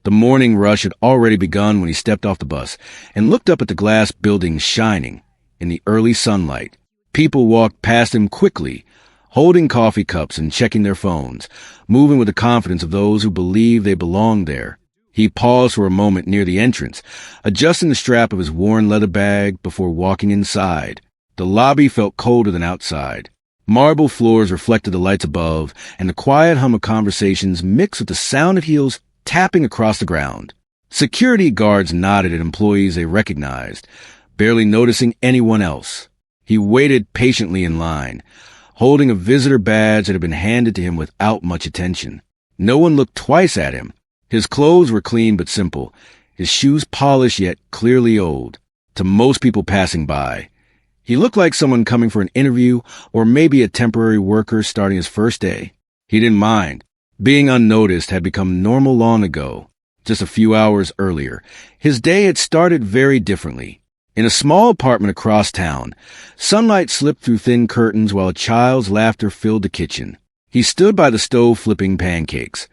The morning rush had already begun when he stepped off the bus and looked up at the glass building shining in the early sunlight. People walked past him quickly, holding coffee cups and checking their phones, moving with the confidence of those who believe they belong there. He paused for a moment near the entrance, adjusting the strap of his worn leather bag before walking inside. The lobby felt colder than outside. Marble floors reflected the lights above, and the quiet hum of conversations mixed with the sound of heels tapping across the ground. Security guards nodded at employees they recognized, barely noticing anyone else. He waited patiently in line, holding a visitor badge that had been handed to him without much attention. No one looked twice at him. His clothes were clean but simple, his shoes polished yet clearly old, to most people passing by. He looked like someone coming for an interview or maybe a temporary worker starting his first day. He didn't mind. Being unnoticed had become normal long ago. Just a few hours earlier, his day had started very differently. In a small apartment across town, sunlight slipped through thin curtains while a child's laughter filled the kitchen. He stood by the stove flipping pancakes,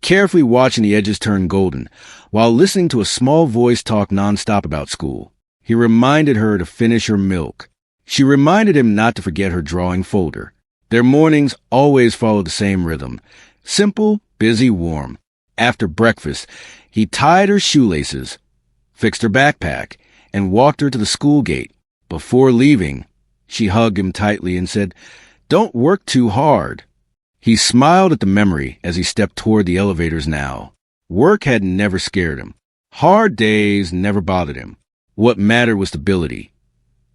carefully watching the edges turn golden, while listening to a small voice talk nonstop about school. He reminded her to finish her milk. She reminded him not to forget her drawing folder. Their mornings always followed the same rhythm. Simple, busy, warm. After breakfast, he tied her shoelaces, fixed her backpack, and walked her to the school gate. Before leaving, she hugged him tightly and said, "Don't work too hard." He smiled at the memory as he stepped toward the elevators now. Work had never scared him. Hard days never bothered him. What mattered was stability,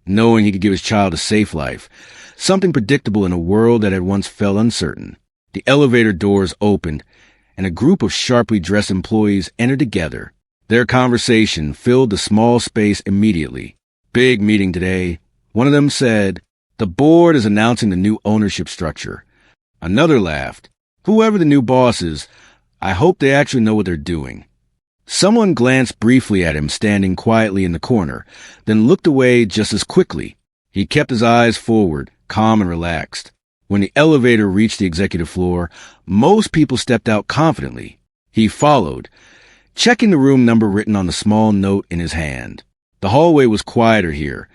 knowing he could give his child a safe life, something predictable in a world that had once felt uncertain. The elevator doors opened, and a group of sharply dressed employees entered together. Their conversation filled the small space immediately. "Big meeting today," one of them said. "The board is announcing the new ownership structure." Another laughed. "Whoever the new boss is, I hope they actually know what they're doing." Someone glanced briefly at him standing quietly in the corner, then looked away just as quickly. He kept his eyes forward, calm and relaxed. When the elevator reached the executive floor, most people stepped out confidently. He followed, checking the room number written on the small note in his hand. The hallway was quieter here,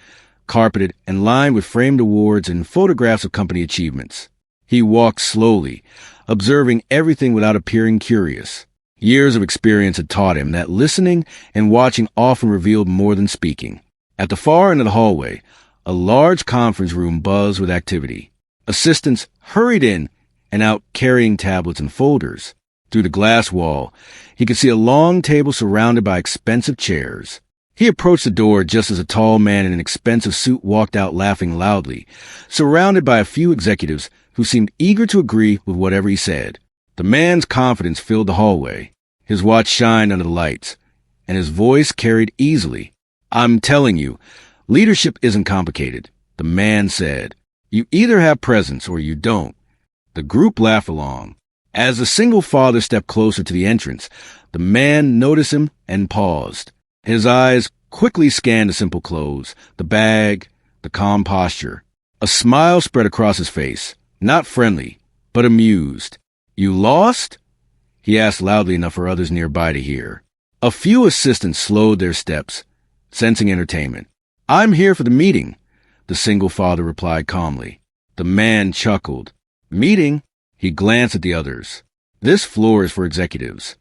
carpeted and lined with framed awards and photographs of company achievements. He walked slowly, observing everything without appearing curious. Years of experience had taught him that listening and watching often revealed more than speaking. At the far end of the hallway, a large conference room buzzed with activity. Assistants hurried in and out carrying tablets and folders. Through the glass wall, he could see a long table surrounded by expensive chairs. He approached the door just as a tall man in an expensive suit walked out laughing loudly, surrounded by a few executives who seemed eager to agree with whatever he said. The man's confidence filled the hallway. His watch shined under the lights, and his voice carried easily. "I'm telling you, leadership isn't complicated," the man said. "You either have presence or you don't." The group laughed along. As the single father stepped closer to the entrance, the man noticed him and paused. His eyes quickly scanned the simple clothes, the bag, the calm posture. A smile spread across his face, not friendly, but amused. "You lost?" he asked loudly enough for others nearby to hear. A few assistants slowed their steps, sensing entertainment. "I'm here for the meeting," the single father replied calmly. The man chuckled. "Meeting?" He glanced at the others. "This floor is for executives."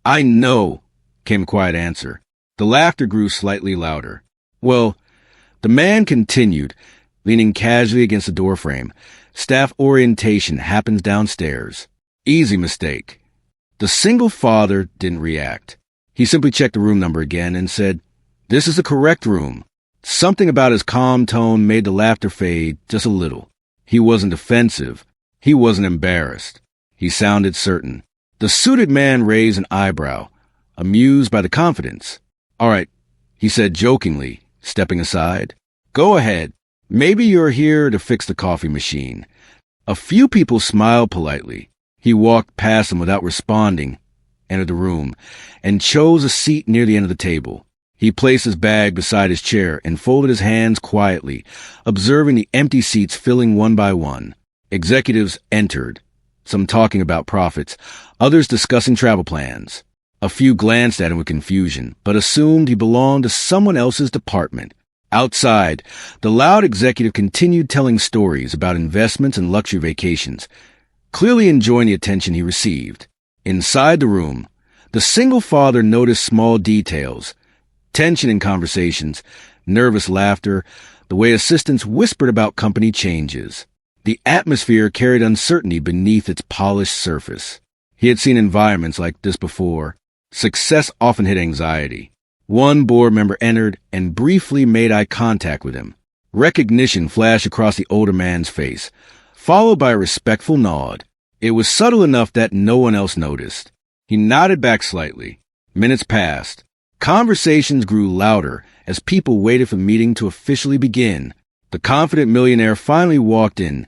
"I know," came a quiet answer. The laughter grew slightly louder. "Well," the man continued, leaning casually against the doorframe, "staff orientation happens downstairs. Easy mistake." The single father didn't react. He simply checked the room number again and said, "This is the correct room." Something about his calm tone made the laughter fade just a little. He wasn't defensive. He wasn't embarrassed. He sounded certain. The suited man raised an eyebrow, amused by the confidence. "All right," he said jokingly, stepping aside. "Go ahead. Maybe you're here to fix the coffee machine." A few people smiled politely. He walked past them without responding, entered the room, and chose a seat near the end of the table. He placed his bag beside his chair and folded his hands quietly, observing the empty seats filling one by one. Executives entered, some talking about profits, others discussing travel plans. A few glanced at him with confusion, but assumed he belonged to someone else's department. Outside, the loud executive continued telling stories about investments and luxury vacations, clearly enjoying the attention he received. Inside the room, the single father noticed small details, tension in conversations, nervous laughter, the way assistants whispered about company changes. The atmosphere carried uncertainty beneath its polished surface. He had seen environments like this before. Success often hid anxiety. One board member entered and briefly made eye contact with him. Recognition flashed across the older man's face, followed by a respectful nod. It was subtle enough that no one else noticed. He nodded back slightly. Minutes passed. Conversations grew louder as people waited for the meeting to officially begin. The confident millionaire finally walked in,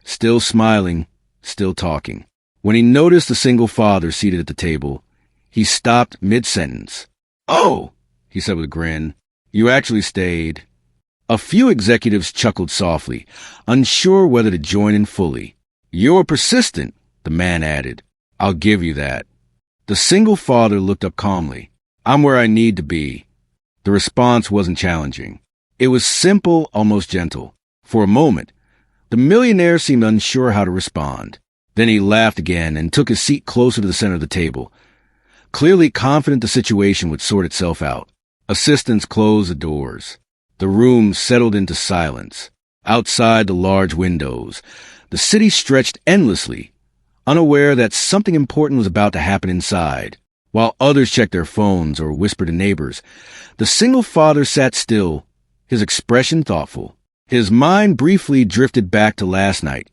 still smiling, still talking. When he noticed the single father seated at the table, he stopped mid-sentence. "Oh," he said with a grin, "you actually stayed." A few executives chuckled softly, unsure whether to join in fully. "You're persistent," the man added. "I'll give you that." The single father looked up calmly. "I'm where I need to be." The response wasn't challenging. It was simple, almost gentle. For a moment, the millionaire seemed unsure how to respond. Then he laughed again and took his seat closer to the center of the table, clearly confident the situation would sort itself out. Assistants closed the doors. The room settled into silence. Outside the large windows, the city stretched endlessly, unaware that something important was about to happen inside. While others checked their phones or whispered to neighbors, the single father sat still, his expression thoughtful. His mind briefly drifted back to last night,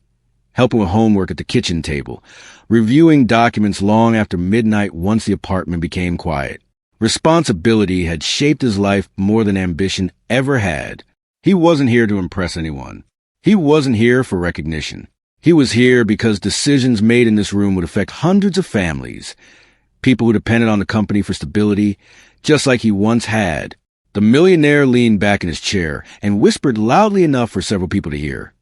helping with homework at the kitchen table, reviewing documents long after midnight once the apartment became quiet. Responsibility had shaped his life more than ambition ever had. He wasn't here to impress anyone. He wasn't here for recognition. He was here because decisions made in this room would affect hundreds of families, people who depended on the company for stability, just like he once had. The millionaire leaned back in his chair and whispered loudly enough for several people to hear.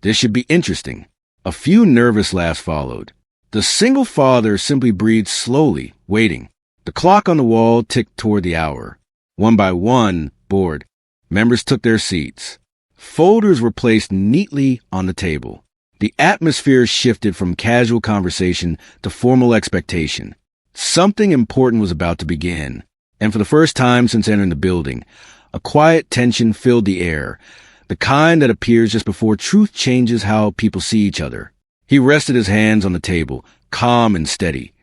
"This should be interesting." A few nervous laughs followed. The single father simply breathed slowly, waiting. The clock on the wall ticked toward the hour. One by one, bored, members took their seats. Folders were placed neatly on the table. The atmosphere shifted from casual conversation to formal expectation. Something important was about to begin. And for the first time since entering the building, a quiet tension filled the air, the kind that appears just before truth changes how people see each other. He rested his hands on the table, calm and steady,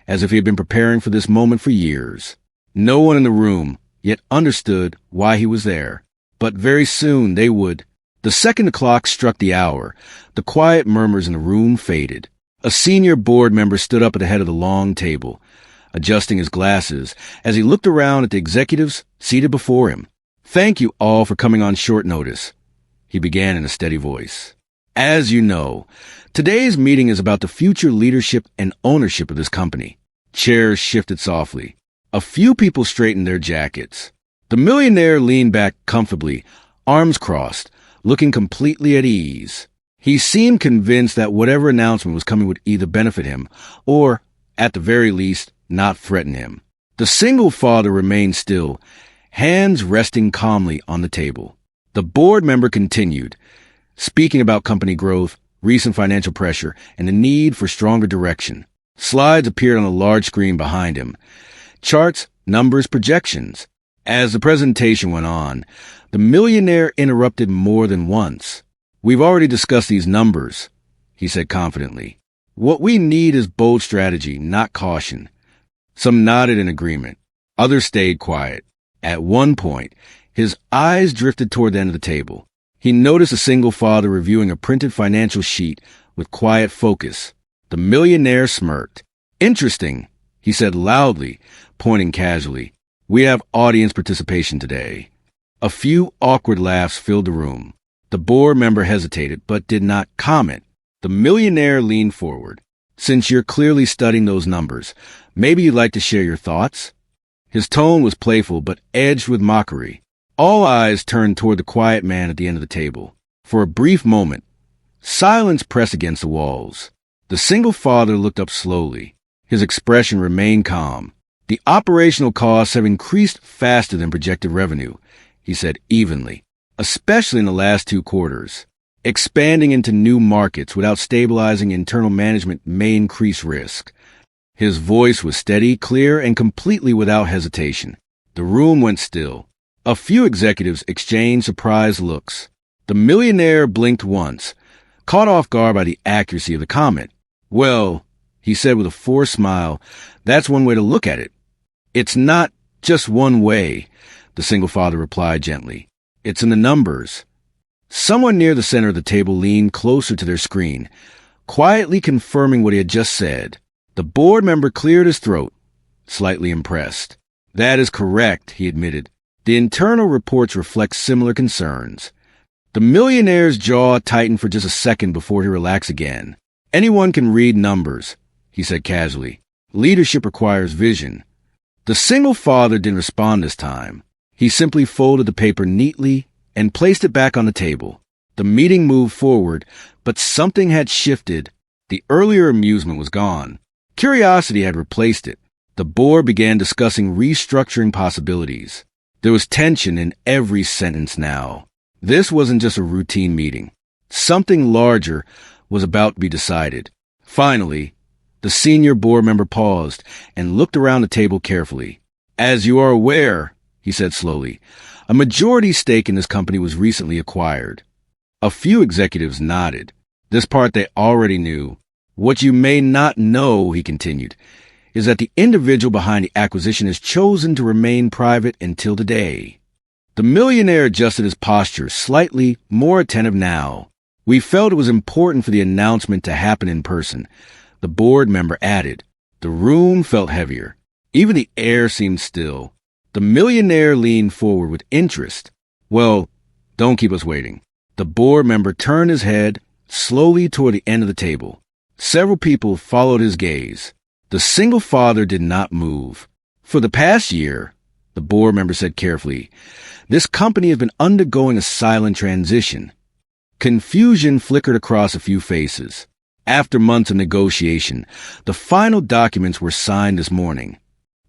as if he had been preparing for this moment for years. No one in the room yet understood why he was there, but very soon they would. The second the clock struck the hour, the quiet murmurs in the room faded. A senior board member stood up at the head of the long table, adjusting his glasses as he looked around at the executives seated before him. "Thank you all for coming on short notice," he began in a steady voice. "As you know, today's meeting is about the future leadership and ownership of this company." Chairs shifted softly. A few people straightened their jackets. The millionaire leaned back comfortably, arms crossed, looking completely at ease. He seemed convinced that whatever announcement was coming would either benefit him or, at the very least, not threaten him. The single father remained still, hands resting calmly on the table. The board member continued, speaking about company growth, recent financial pressure, and the need for stronger direction. Slides appeared on a large screen behind him. Charts, numbers, projections. As the presentation went on, the millionaire interrupted more than once. "We've already discussed these numbers," he said confidently. "What we need is bold strategy, not caution." Some nodded in agreement. Others stayed quiet. At one point, his eyes drifted toward the end of the table. He noticed a single father reviewing a printed financial sheet with quiet focus. The millionaire smirked. "Interesting," he said loudly, pointing casually. "We have audience participation today." A few awkward laughs filled the room. The board member hesitated, but did not comment. The millionaire leaned forward. "Since you're clearly studying those numbers, maybe you'd like to share your thoughts?" His tone was playful, but edged with mockery. All eyes turned toward the quiet man at the end of the table. For a brief moment, silence pressed against the walls. The single father looked up slowly. His expression remained calm. The operational costs have increased faster than projected revenue, he said evenly, especially in the last 2 quarters. Expanding into new markets without stabilizing internal management may increase risk. His voice was steady, clear, and completely without hesitation. The room went still. A few executives exchanged surprised looks. The millionaire blinked once, caught off guard by the accuracy of the comment. Well, he said with a forced smile, that's one way to look at it. It's not just one way, the single father replied gently. It's in the numbers. Someone near the center of the table leaned closer to their screen, quietly confirming what he had just said. The board member cleared his throat, slightly impressed. That is correct, he admitted. The internal reports reflect similar concerns. The millionaire's jaw tightened for just a second before he relaxed again. Anyone can read numbers, he said casually. Leadership requires vision. The single father didn't respond this time. He simply folded the paper neatly and placed it back on the table. The meeting moved forward, but something had shifted. The earlier amusement was gone. Curiosity had replaced it. The board began discussing restructuring possibilities. There was tension in every sentence now. This wasn't just a routine meeting. Something larger was about to be decided. Finally, the senior board member paused and looked around the table carefully. As you are aware, he said slowly, a majority stake in this company was recently acquired. A few executives nodded. This part they already knew. What you may not know, he continued, is that the individual behind the acquisition has chosen to remain private until today. The millionaire adjusted his posture, slightly more attentive now. We felt it was important for the announcement to happen in person, the board member added. The room felt heavier. Even the air seemed still. The millionaire leaned forward with interest. Well, don't keep us waiting. The board member turned his head slowly toward the end of the table. Several people followed his gaze. The single father did not move. For the past year, the board member said carefully, this company has been undergoing a silent transition. Confusion flickered across a few faces. After months of negotiation, the final documents were signed this morning.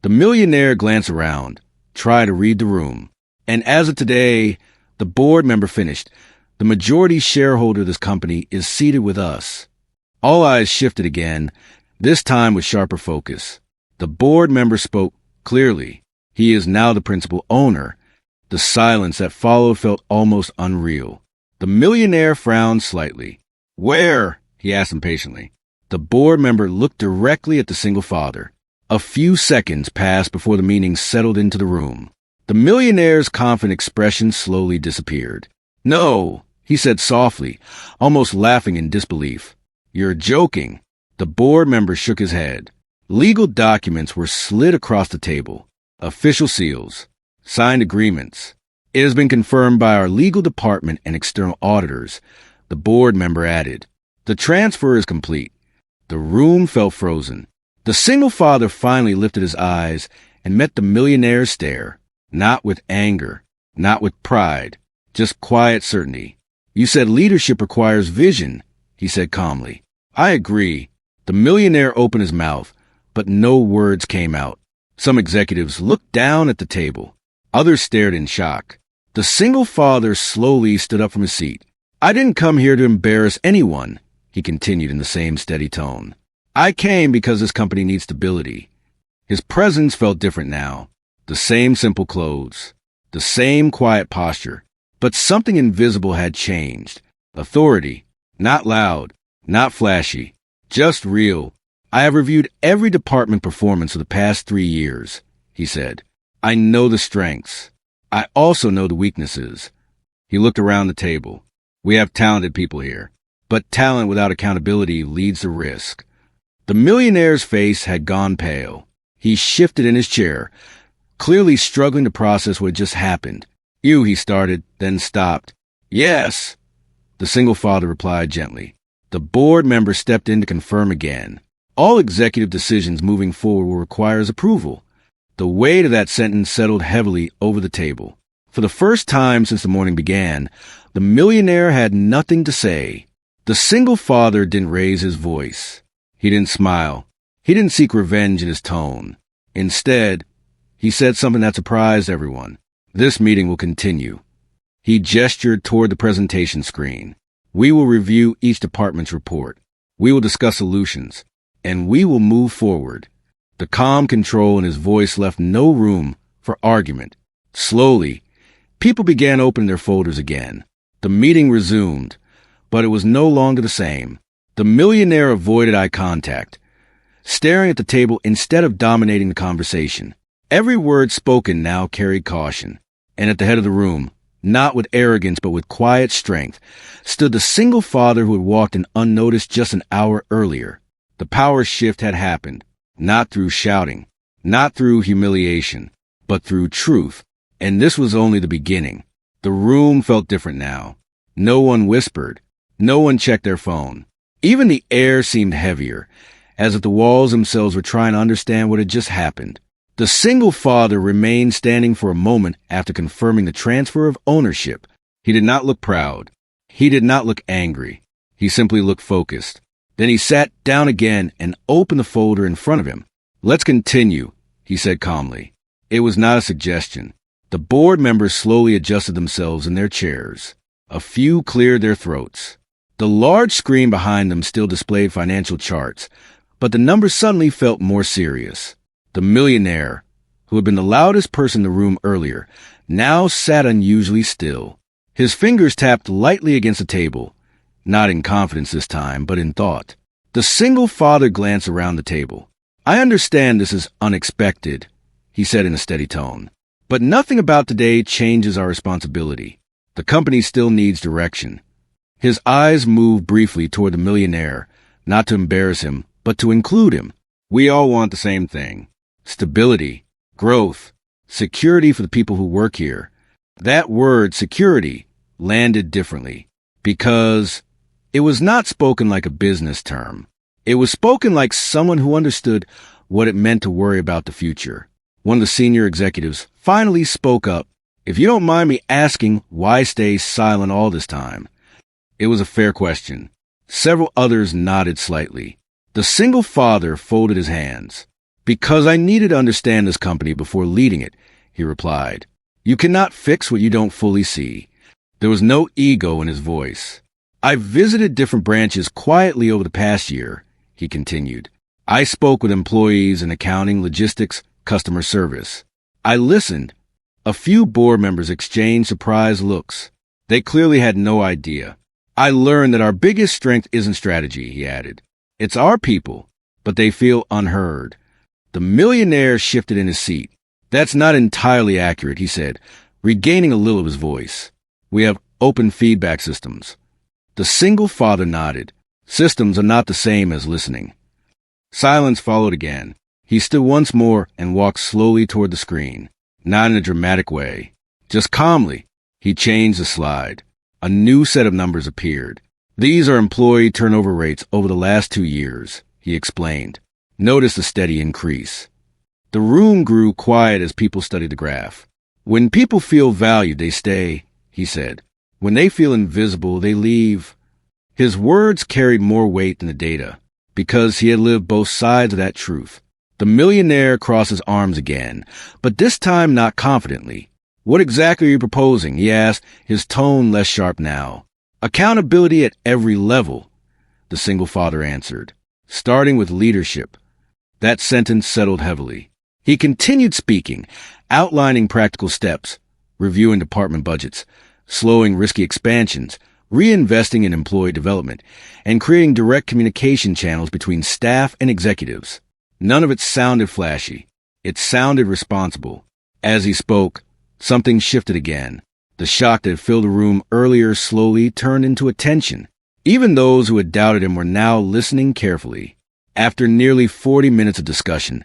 The millionaire glanced around, tried to read the room. And as of today, the board member finished. The majority shareholder of this company is seated with us. All eyes shifted again, this time with sharper focus. The board member spoke clearly. He is now the principal owner. The silence that followed felt almost unreal. The millionaire frowned slightly. Where? He asked impatiently. The board member looked directly at the single father. A few seconds passed before the meaning settled into the room. The millionaire's confident expression slowly disappeared. No, he said softly, almost laughing in disbelief. You're joking. The board member shook his head. Legal documents were slid across the table. Official seals. Signed agreements. It has been confirmed by our legal department and external auditors, the board member added. The transfer is complete. The room felt frozen. The single father finally lifted his eyes and met the millionaire's stare, not with anger, not with pride, just quiet certainty. You said leadership requires vision, he said calmly. I agree. The millionaire opened his mouth, but no words came out. Some executives looked down at the table. Others stared in shock. The single father slowly stood up from his seat. I didn't come here to embarrass anyone, he continued in the same steady tone. I came because this company needs stability. His presence felt different now. The same simple clothes, the same quiet posture, but something invisible had changed. Authority, not loud, not flashy, just real. I have reviewed every department performance of the past 3 years, he said. I know the strengths. I also know the weaknesses. He looked around the table. We have talented people here, but talent without accountability leads to risk. The millionaire's face had gone pale. He shifted in his chair, clearly struggling to process what had just happened. He started, then stopped. Yes, the single father replied gently. The board member stepped in to confirm again. All executive decisions moving forward will require his approval. The weight of that sentence settled heavily over the table. For the first time since the morning began, the millionaire had nothing to say. The single father didn't raise his voice. He didn't smile. He didn't seek revenge in his tone. Instead, he said something that surprised everyone. This meeting will continue. He gestured toward the presentation screen. We will review each department's report. We will discuss solutions. And we will move forward. The calm control in his voice left no room for argument. Slowly, people began opening their folders again. The meeting resumed, but it was no longer the same. The millionaire avoided eye contact, staring at the table instead of dominating the conversation. Every word spoken now carried caution, and at the head of the room, not with arrogance but with quiet strength, stood the single father who had walked in unnoticed just an hour earlier. The power shift had happened, not through shouting, not through humiliation, but through truth, and this was only the beginning. The room felt different now. No one whispered. No one checked their phone. Even the air seemed heavier, as if the walls themselves were trying to understand what had just happened. The single father remained standing for a moment after confirming the transfer of ownership. He did not look proud. He did not look angry. He simply looked focused. Then he sat down again and opened the folder in front of him. Let's continue, he said calmly. It was not a suggestion. The board members slowly adjusted themselves in their chairs. A few cleared their throats. The large screen behind them still displayed financial charts, but the numbers suddenly felt more serious. The millionaire, who had been the loudest person in the room earlier, now sat unusually still. His fingers tapped lightly against the table, not in confidence this time, but in thought. The single father glanced around the table. I understand this is unexpected, he said in a steady tone, but nothing about today changes our responsibility. The company still needs direction. His eyes moved briefly toward the millionaire, not to embarrass him, but to include him. We all want the same thing. Stability, growth, security for the people who work here. That word, security, landed differently, because it was not spoken like a business term. It was spoken like someone who understood what it meant to worry about the future. One of the senior executives finally spoke up. If you don't mind me asking, why stay silent all this time? It was a fair question. Several others nodded slightly. The single father folded his hands. Because I needed to understand this company before leading it, he replied. You cannot fix what you don't fully see. There was no ego in his voice. I've visited different branches quietly over the past year, he continued. I spoke with employees in accounting, logistics, customer service. I listened. A few board members exchanged surprised looks. They clearly had no idea. I learned that our biggest strength isn't strategy, he added. It's our people, but they feel unheard. The millionaire shifted in his seat. That's not entirely accurate, he said, regaining a little of his voice. We have open feedback systems. The single father nodded. Systems are not the same as listening. Silence followed again. He stood once more and walked slowly toward the screen, not in a dramatic way. Just calmly, he changed the slide. A new set of numbers appeared. These are employee turnover rates over the last 2 years, he explained. Notice the steady increase. The room grew quiet as people studied the graph. When people feel valued, they stay, he said. When they feel invisible, they leave. His words carried more weight than the data, because he had lived both sides of that truth. The millionaire crossed his arms again, but this time not confidently. What exactly are you proposing? He asked, his tone less sharp now. Accountability at every level, the single father answered, starting with leadership. That sentence settled heavily. He continued speaking, outlining practical steps, reviewing department budgets, slowing risky expansions, reinvesting in employee development, and creating direct communication channels between staff and executives. None of it sounded flashy. It sounded responsible. As he spoke, something shifted again. The shock that had filled the room earlier slowly turned into attention. Even those who had doubted him were now listening carefully. After nearly 40 minutes of discussion,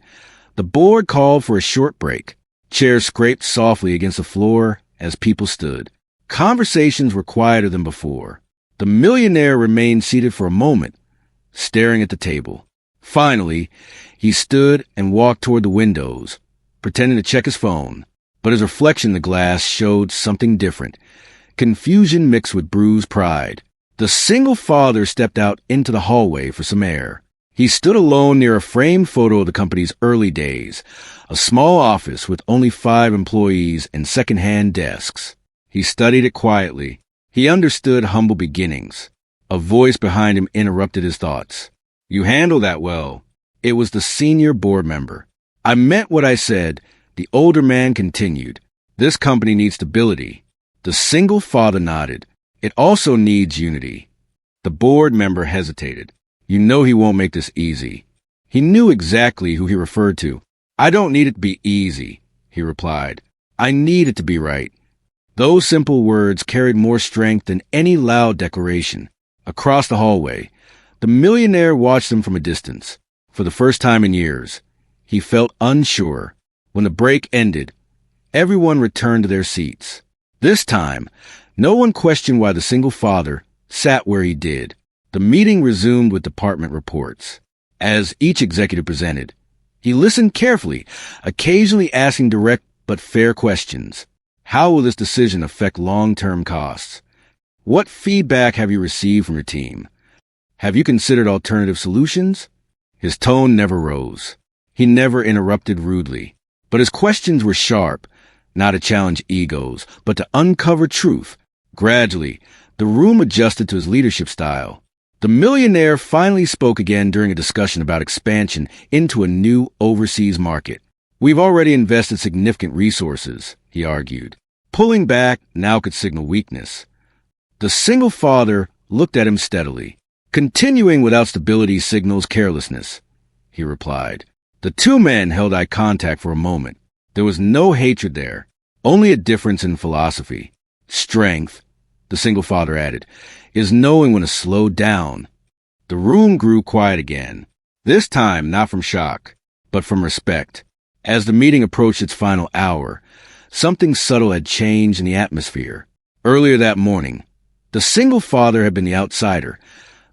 the board called for a short break. Chairs scraped softly against the floor as people stood. Conversations were quieter than before. The millionaire remained seated for a moment, staring at the table. Finally, he stood and walked toward the windows, pretending to check his phone. But his reflection in the glass showed something different. Confusion mixed with bruised pride. The single father stepped out into the hallway for some air. He stood alone near a framed photo of the company's early days, a small office with only 5 employees and second-hand desks. He studied it quietly. He understood humble beginnings. A voice behind him interrupted his thoughts. "You handle that well." It was the senior board member. "I meant what I said," the older man continued. "This company needs stability." The single father nodded. "It also needs unity." The board member hesitated. "You know he won't make this easy." He knew exactly who he referred to. "I don't need it to be easy," he replied. "I need it to be right." Those simple words carried more strength than any loud declaration. Across the hallway, the millionaire watched them from a distance. For the first time in years, he felt unsure. When the break ended, everyone returned to their seats. This time, no one questioned why the single father sat where he did. The meeting resumed with department reports. As each executive presented, he listened carefully, occasionally asking direct but fair questions. How will this decision affect long-term costs? What feedback have you received from your team? Have you considered alternative solutions? His tone never rose. He never interrupted rudely. But his questions were sharp, not to challenge egos, but to uncover truth. Gradually, the room adjusted to his leadership style. The millionaire finally spoke again during a discussion about expansion into a new overseas market. "We've already invested significant resources," he argued. Pulling back now could signal weakness. The single father looked at him steadily. "Continuing without stability signals carelessness," he replied. The 2 men held eye contact for a moment. There was no hatred there, only a difference in philosophy. "Strength," the single father added, "is knowing when to slow down." The room grew quiet again, this time not from shock, but from respect. As the meeting approached its final hour, something subtle had changed in the atmosphere. Earlier that morning, the single father had been the outsider,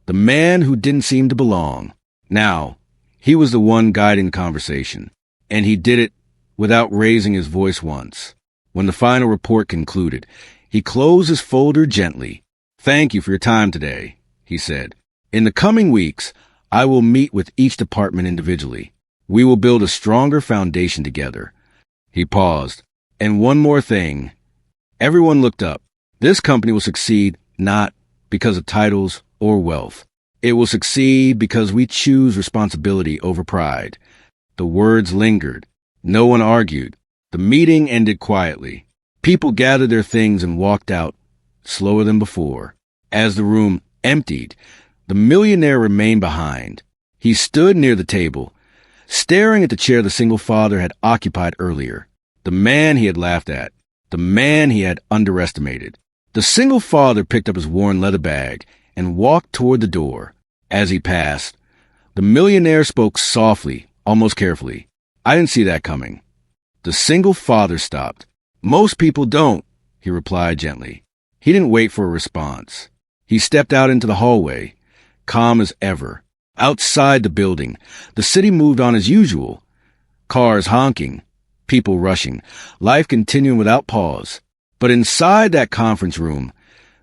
the man who didn't seem to belong. Now, he was the one guiding the conversation, and he did it without raising his voice once. When the final report concluded, he closed his folder gently. "Thank you for your time today," he said. "In the coming weeks, I will meet with each department individually. We will build a stronger foundation together." He paused. "And one more thing." Everyone looked up. "This company will succeed not because of titles or wealth. It will succeed because we choose responsibility over pride." The words lingered. No one argued. The meeting ended quietly. People gathered their things and walked out, slower than before. As the room emptied, the millionaire remained behind. He stood near the table, staring at the chair the single father had occupied earlier. The man he had laughed at. The man he had underestimated. The single father picked up his worn leather bag and walked toward the door. As he passed, the millionaire spoke softly, almost carefully. "I didn't see that coming." The single father stopped. "Most people don't," he replied gently. He didn't wait for a response. He stepped out into the hallway, calm as ever. Outside the building, the city moved on as usual. Cars honking, people rushing, life continuing without pause. But inside that conference room,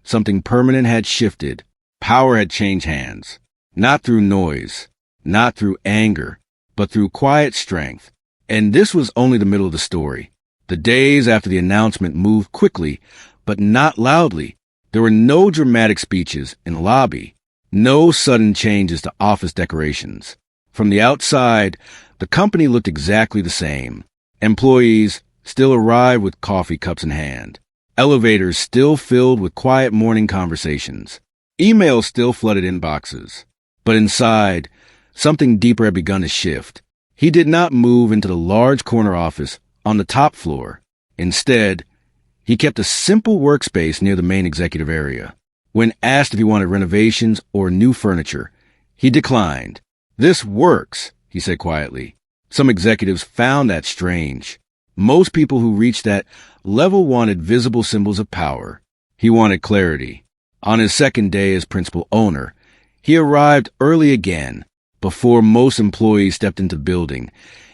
something permanent had shifted. Power had changed hands. Not through noise, not through anger, but through quiet strength. And this was only the middle of the story. The days after the announcement moved quickly, but not loudly. There were no dramatic speeches in the lobby, no sudden changes to office decorations. From the outside, the company looked exactly the same. Employees still arrived with coffee cups in hand. Elevators still filled with quiet morning conversations. Emails still flooded inboxes. But inside, something deeper had begun to shift. He did not move into the large corner office on the top floor. Instead, he kept a simple workspace near the main executive area. When asked if he wanted renovations or new furniture, he declined. "This works," he said quietly. Some executives found that strange. Most people who reached that level wanted visible symbols of power. He wanted clarity. On his second day as principal owner, he arrived early again. Before most employees stepped into the building,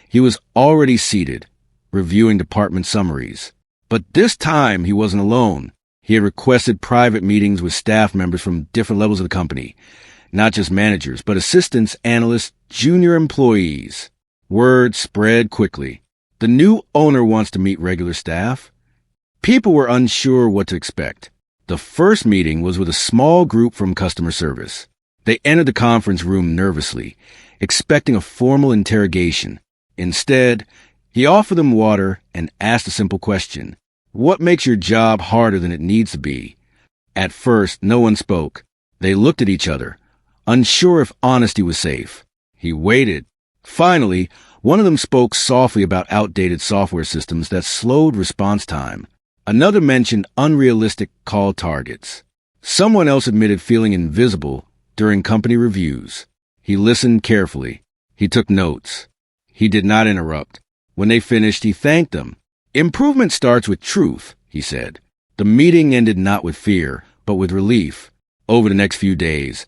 he was already seated, reviewing department summaries. But this time he wasn't alone. He had requested private meetings with staff members from different levels of the company. Not just managers, but assistants, analysts, junior employees. Word spread quickly. The new owner wants to meet regular staff. People were unsure what to expect. The first meeting was with a small group from customer service. They entered the conference room nervously, expecting a formal interrogation. Instead, he offered them water and asked a simple question. What makes your job harder than it needs to be? At first, no one spoke. They looked at each other, unsure if honesty was safe. He waited. Finally, one of them spoke softly about outdated software systems that slowed response time. Another mentioned unrealistic call targets. Someone else admitted feeling invisible during company reviews. He listened carefully. He took notes. He did not interrupt. When they finished, he thanked them. Improvement starts with truth, he said. The meeting ended not with fear, but with relief. Over the next few days,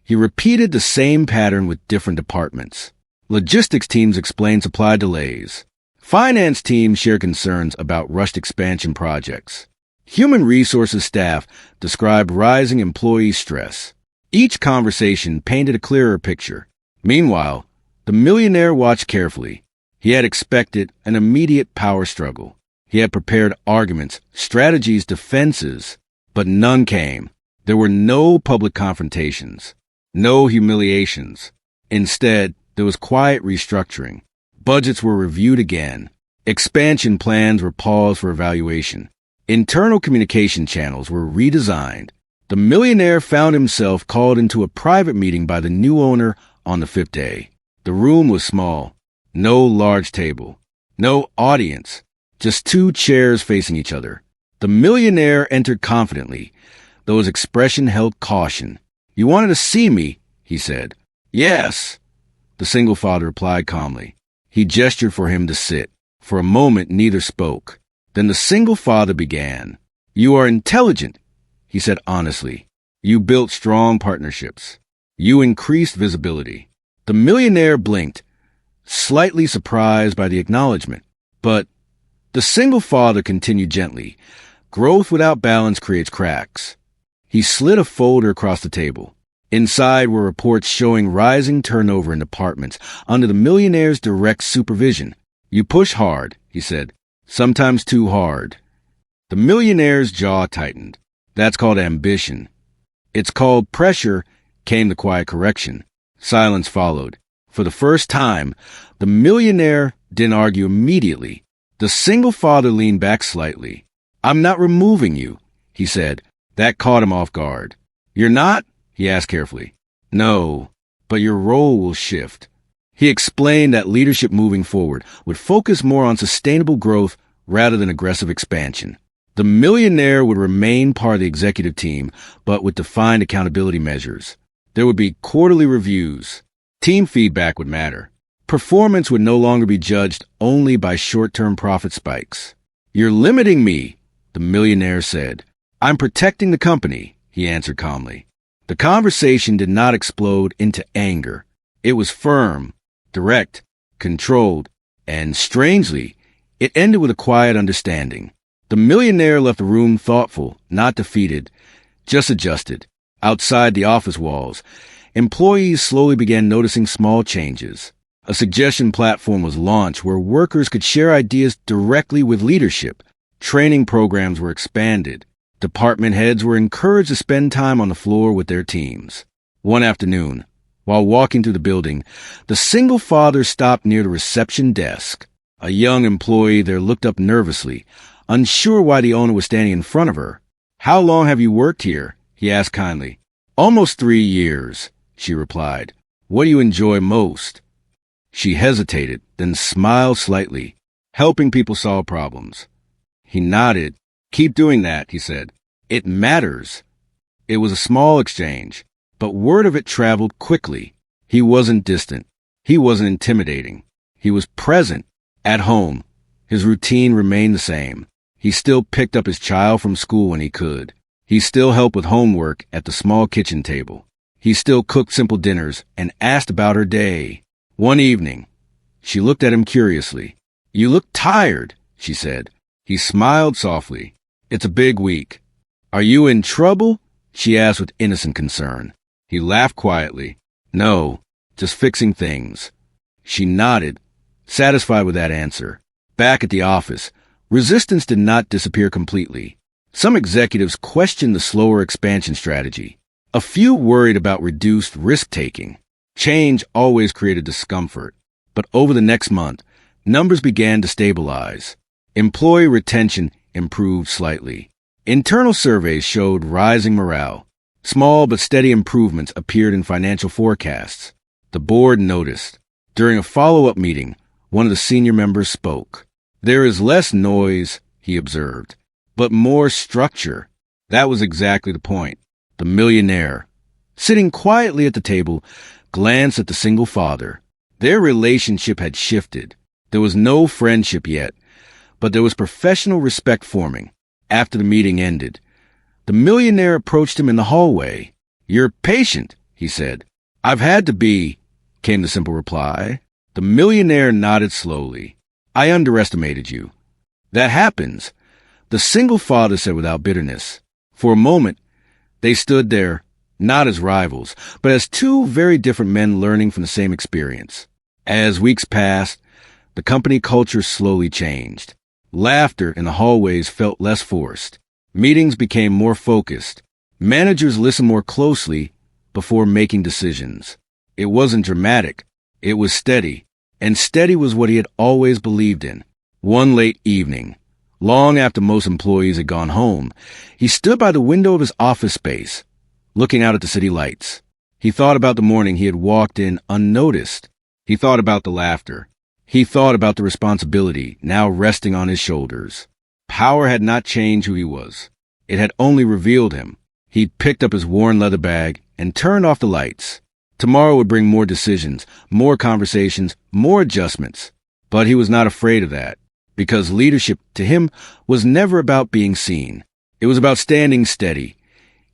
he repeated the same pattern with different departments. Logistics teams explained supply delays. Finance teams shared concerns about rushed expansion projects. Human resources staff described rising employee stress. Each conversation painted a clearer picture. Meanwhile, the millionaire watched carefully. He had expected an immediate power struggle. He had prepared arguments, strategies, defenses, but none came. There were no public confrontations, no humiliations. Instead, there was quiet restructuring. Budgets were reviewed again. Expansion plans were paused for evaluation. Internal communication channels were redesigned. The millionaire found himself called into a private meeting by the new owner on the fifth day. The room was small. No large table. No audience. Just two chairs facing each other. The millionaire entered confidently, though his expression held caution. "You wanted to see me," he said. "Yes," the single father replied calmly. He gestured for him to sit. For a moment, neither spoke. Then the single father began. "You are intelligent," he said honestly. "You built strong partnerships. You increased visibility." The millionaire blinked, slightly surprised by the acknowledgement. But the single father continued gently. "Growth without balance creates cracks." He slid a folder across the table. Inside were reports showing rising turnover in departments under the millionaire's direct supervision. "You push hard," he said, "sometimes too hard." The millionaire's jaw tightened. "That's called ambition." "It's called pressure," came the quiet correction. Silence followed. For the first time, the millionaire didn't argue immediately. The single father leaned back slightly. "I'm not removing you," he said. That caught him off guard. "You're not?" he asked carefully. "No, but your role will shift." He explained that leadership moving forward would focus more on sustainable growth rather than aggressive expansion. The millionaire would remain part of the executive team, but with defined accountability measures. There would be quarterly reviews. Team feedback would matter. Performance would no longer be judged only by short-term profit spikes. "You're limiting me," the millionaire said. "I'm protecting the company," he answered calmly. The conversation did not explode into anger. It was firm, direct, controlled, and strangely, it ended with a quiet understanding. The millionaire left the room thoughtful, not defeated, just adjusted. Outside the office walls, employees slowly began noticing small changes. A suggestion platform was launched where workers could share ideas directly with leadership. Training programs were expanded. Department heads were encouraged to spend time on the floor with their teams. One afternoon, while walking through the building, the single father stopped near the reception desk. A young employee there looked up nervously, unsure why the owner was standing in front of her. "How long have you worked here?" he asked kindly. "Almost 3 years," she replied. "What do you enjoy most?" She hesitated, then smiled slightly. "Helping people solve problems." He nodded. "Keep doing that," he said. "It matters." It was a small exchange, but word of it traveled quickly. He wasn't distant. He wasn't intimidating. He was present, at home. His routine remained the same. He still picked up his child from school when he could. He still helped with homework at the small kitchen table. He still cooked simple dinners and asked about her day. One evening, she looked at him curiously. "You look tired," she said. He smiled softly. "It's a big week." "Are you in trouble?" she asked with innocent concern. He laughed quietly. No, just fixing things. She nodded, satisfied with that answer. Back at the office, resistance did not disappear completely. Some executives questioned the slower expansion strategy. A few worried about reduced risk-taking. Change always created discomfort. But over the next month, numbers began to stabilize. Employee retention improved slightly. Internal surveys showed rising morale. Small but steady improvements appeared in financial forecasts. The board noticed. During a follow-up meeting, one of the senior members spoke. There is less noise, he observed, but more structure. That was exactly the point. The millionaire, sitting quietly at the table, glanced at the single father. Their relationship had shifted. There was no friendship yet, but there was professional respect forming. After the meeting ended, the millionaire approached him in the hallway. "You're patient," he said. "I've had to be," came the simple reply. The millionaire nodded slowly. "I underestimated you." "That happens," the single father said without bitterness. For a moment, they stood there, not as rivals, but as two very different men learning from the same experience. As weeks passed, the company culture slowly changed. Laughter in the hallways felt less forced. Meetings became more focused. Managers listened more closely before making decisions. It wasn't dramatic. It was steady. And steady was what he had always believed in. One late evening, long after most employees had gone home, he stood by the window of his office space, looking out at the city lights. He thought about the morning he had walked in unnoticed. He thought about the laughter. He thought about the responsibility now resting on his shoulders. Power had not changed who he was. It had only revealed him. He picked up his worn leather bag and turned off the lights. Tomorrow would bring more decisions, more conversations, more adjustments. But he was not afraid of that, because leadership to him was never about being seen. It was about standing steady,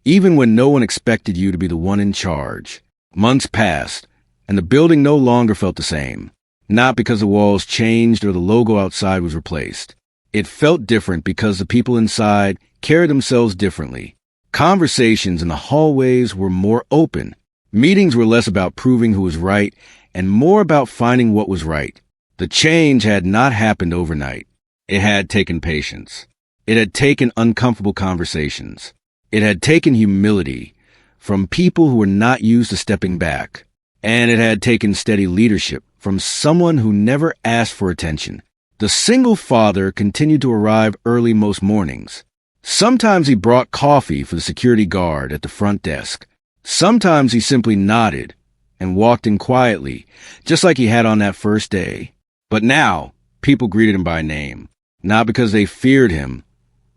even when no one expected you to be the one in charge. Months passed, and the building no longer felt the same. Not because the walls changed or the logo outside was replaced. It felt different because the people inside carried themselves differently. Conversations in the hallways were more open. Meetings were less about proving who was right and more about finding what was right. The change had not happened overnight. It had taken patience. It had taken uncomfortable conversations. It had taken humility from people who were not used to stepping back. And it had taken steady leadership from someone who never asked for attention. The single father continued to arrive early most mornings. Sometimes he brought coffee for the security guard at the front desk. Sometimes he simply nodded and walked in quietly, just like he had on that first day. But now, people greeted him by name, not because they feared him,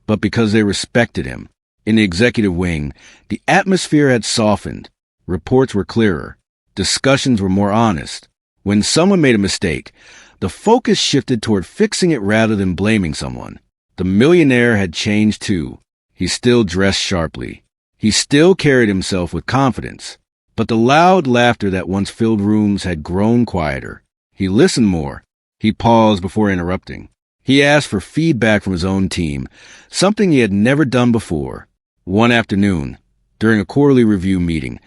but because they respected him. In the executive wing, the atmosphere had softened. Reports were clearer. Discussions were more honest. When someone made a mistake, the focus shifted toward fixing it rather than blaming someone. The millionaire had changed too. He still dressed sharply. He still carried himself with confidence. But the loud laughter that once filled rooms had grown quieter. He listened more. He paused before interrupting. He asked for feedback from his own team, something he had never done before. One afternoon, during a quarterly review meeting,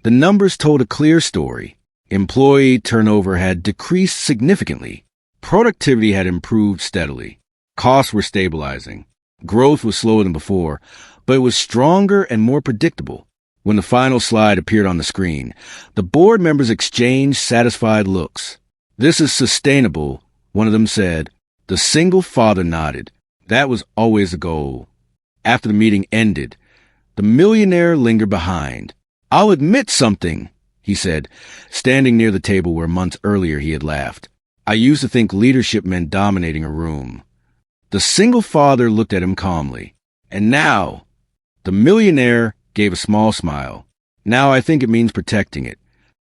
the numbers told a clear story. Employee turnover had decreased significantly. Productivity had improved steadily. Costs were stabilizing. Growth was slower than before, but it was stronger and more predictable. When the final slide appeared on the screen, the board members exchanged satisfied looks. "This is sustainable," one of them said. The single father nodded. That was always the goal. After the meeting ended, the millionaire lingered behind. "I'll admit something," he said, standing near the table where months earlier he had laughed. "I used to think leadership meant dominating a room." The single father looked at him calmly. "And now," the millionaire gave a small smile, "now I think it means protecting it."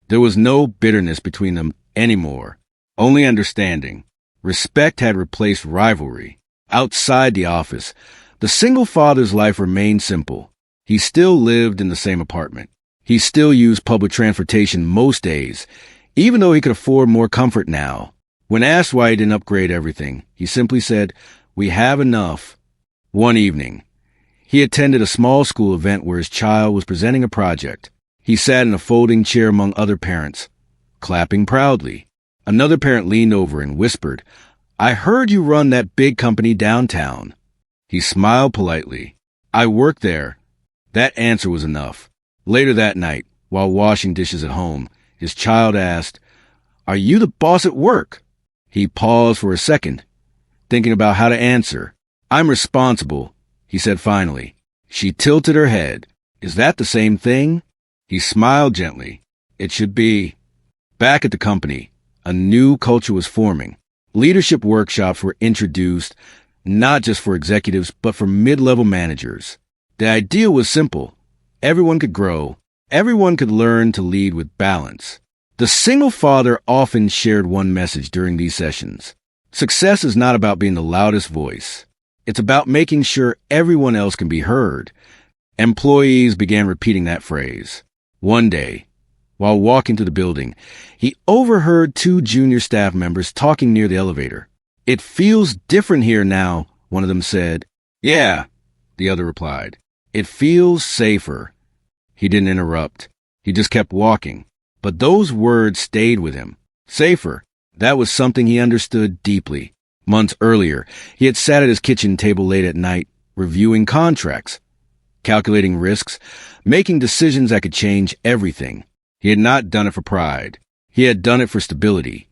There was no bitterness between them anymore, only understanding. Respect had replaced rivalry. Outside the office, the single father's life remained simple. He still lived in the same apartment. He still used public transportation most days, even though he could afford more comfort now. When asked why he didn't upgrade everything, he simply said, "We have enough." One evening, he attended a small school event where his child was presenting a project. He sat in a folding chair among other parents, clapping proudly. Another parent leaned over and whispered, "I heard you run that big company downtown." He smiled politely. "I work there." That answer was enough. Later that night, while washing dishes at home, his child asked, "Are you the boss at work?" He paused for a second, thinking about how to answer. "I'm responsible," he said finally. She tilted her head. "Is that the same thing?" He smiled gently. "It should be." Back at the company, a new culture was forming. Leadership workshops were introduced, not just for executives, but for mid-level managers. The idea was simple. Everyone could grow. Everyone could learn to lead with balance. The single father often shared one message during these sessions. Success is not about being the loudest voice. It's about making sure everyone else can be heard. Employees began repeating that phrase. One day, while walking to the building, he overheard two junior staff members talking near the elevator. "It feels different here now," one of them said. "Yeah," the other replied. "It feels safer." He didn't interrupt. He just kept walking. But those words stayed with him. Safer. That was something he understood deeply. Months earlier, he had sat at his kitchen table late at night, reviewing contracts, calculating risks, making decisions that could change everything. He had not done it for pride. He had done it for stability,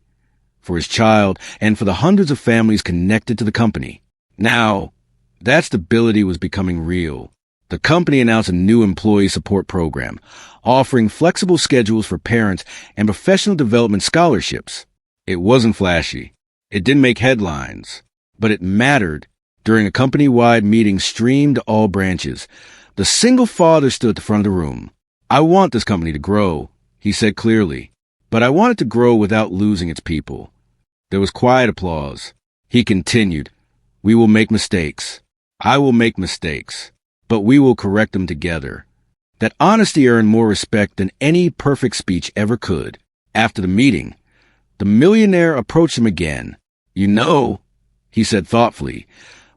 for his child, and for the hundreds of families connected to the company. Now, that stability was becoming real. The company announced a new employee support program, offering flexible schedules for parents and professional development scholarships. It wasn't flashy. It didn't make headlines, but it mattered. During a company-wide meeting streamed to all branches, the single father stood at the front of the room. "I want this company to grow," he said clearly, "but I want it to grow without losing its people." There was quiet applause. He continued, "We will make mistakes. I will make mistakes, but we will correct them together." That honesty earned more respect than any perfect speech ever could. After the meeting, the millionaire approached him again. "You know," he said thoughtfully,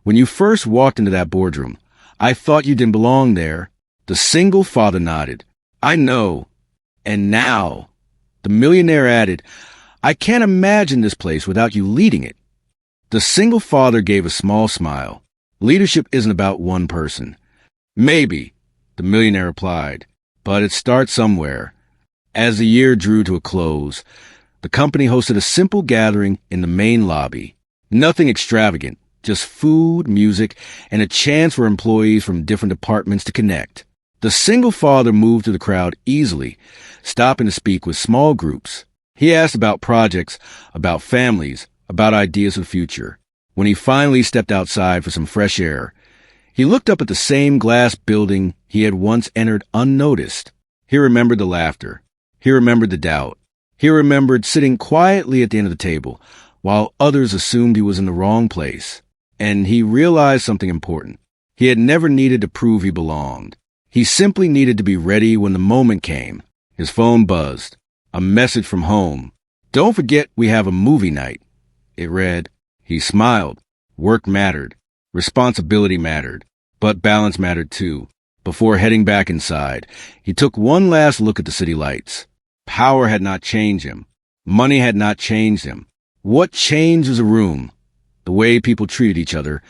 "when you first walked into that boardroom, I thought you didn't belong there." The single father nodded. "I know. And now," the millionaire added, "I can't imagine this place without you leading it." The single father gave a small smile. "Leadership isn't about one person." "Maybe," the millionaire replied, "but it starts somewhere." As the year drew to a close, the company hosted a simple gathering in the main lobby. Nothing extravagant, just food, music, and a chance for employees from different departments to connect. The single father moved through the crowd easily, stopping to speak with small groups. He asked about projects, about families, about ideas of the future. When he finally stepped outside for some fresh air, he looked up at the same glass building he had once entered unnoticed. He remembered the laughter. He remembered the doubt. He remembered sitting quietly at the end of the table, while others assumed he was in the wrong place. And he realized something important. He had never needed to prove he belonged. He simply needed to be ready when the moment came. His phone buzzed. A message from home. "Don't forget we have a movie night," it read. He smiled. Work mattered. Responsibility mattered. But balance mattered too. Before heading back inside, he took one last look at the city lights. Power had not changed him. Money had not changed him. What changed was a room. The way people treated each other,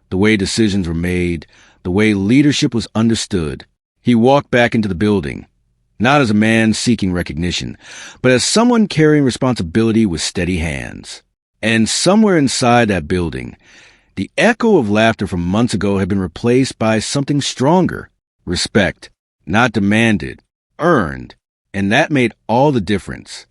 the way decisions were made, the way leadership was understood. He walked back into the building, not as a man seeking recognition, but as someone carrying responsibility with steady hands. And somewhere inside that building, the echo of laughter from months ago had been replaced by something stronger. Respect, not demanded, earned. And that made all the difference.